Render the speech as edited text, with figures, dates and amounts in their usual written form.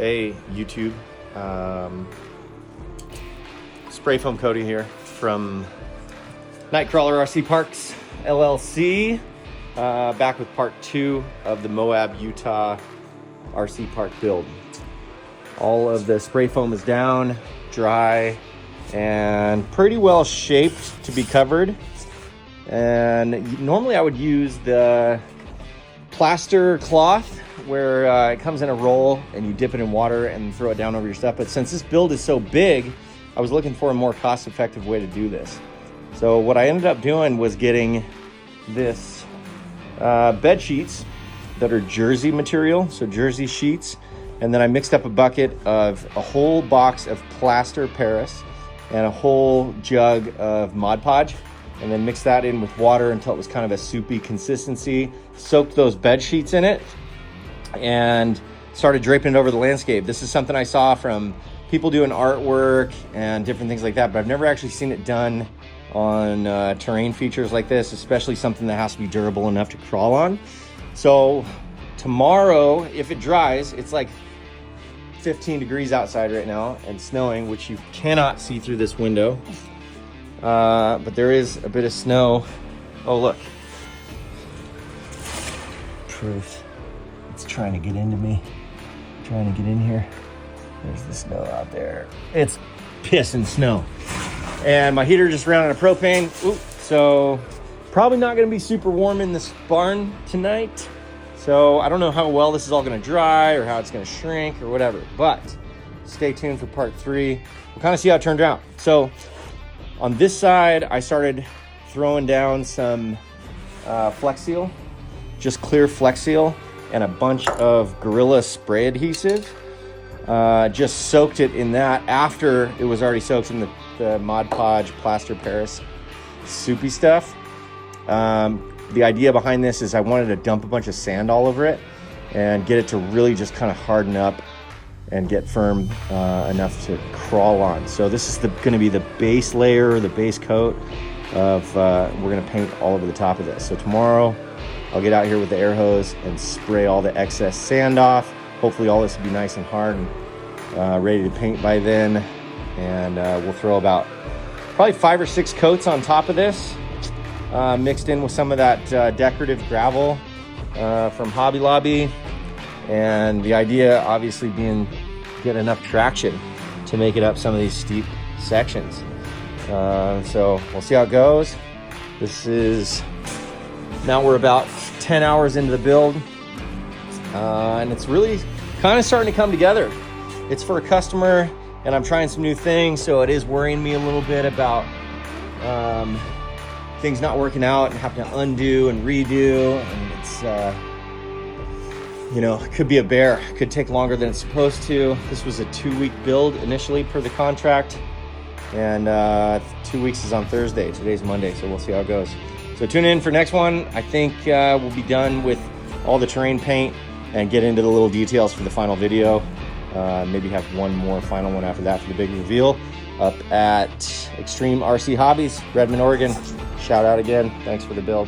Hey YouTube, spray foam coating here from Nightcrawler RC Parks LLC, back with part 2 of the Moab, Utah RC Park build. All of the spray foam is down, dry, and pretty well shaped to be covered. And normally I would use the plaster cloth where it comes in a roll and you dip it in water and throw it down over your stuff. But since this build is so big, I was looking for a more cost-effective way to do this. So what I ended up doing was getting this bed sheets that are jersey material, so jersey sheets. And then I mixed up a bucket of a whole box of plaster Paris and a whole jug of Mod Podge, and then mixed that in with water until it was kind of a soupy consistency. Soaked those bed sheets in it and started draping it over the landscape. This is something I saw from people doing artwork and different things like that, but I've never actually seen it done on terrain features like this, especially something that has to be durable enough to crawl on. So tomorrow, if it dries, it's like 15 degrees outside right now and snowing, which you cannot see through this window. But there is a bit of snow. Oh, look. Truth. It's trying to get into me. Trying to get in here. There's the snow out there. It's pissing snow. And my heater just ran out of propane. Ooh, so probably not going to be super warm in this barn tonight. So I don't know how well this is all going to dry or how it's going to shrink or whatever. But stay tuned for part 3. We'll kind of see how it turned out. So on this side, I started throwing down some Flex Seal, just clear Flex Seal, and a bunch of Gorilla spray adhesive. Just soaked it in that after it was already soaked in the Mod Podge plaster Paris soupy stuff. The idea behind this is I wanted to dump a bunch of sand all over it and get it to really just kind of harden up and get firm enough to crawl on. So this is going to be the base layer, the base coat of, we're going to paint all over the top of this. So tomorrow I'll get out here with the air hose and spray all the excess sand off. Hopefully all this will be nice and hard and ready to paint by then. And we'll throw about probably 5 or 6 coats on top of this, mixed in with some of that decorative gravel from Hobby Lobby. And the idea obviously being get enough traction to make it up some of these steep sections. So we'll see how it goes. Now we're about 10 hours into the build, and it's really kind of starting to come together. It's for a customer and I'm trying some new things, so it is worrying me a little bit about things not working out and having to undo and redo, and it's it could be a bear. It could take longer than it's supposed to. This was a 2-week build initially per the contract, and 2 weeks is on Thursday. Today's Monday, so we'll see how it goes. So tune in for next one. I think we'll be done with all the terrain paint and get into the little details for the final video. Maybe have one more final one after that for the big reveal up at Xtreme RC Hobbies, Redmond, Oregon. Shout out again. Thanks for the build.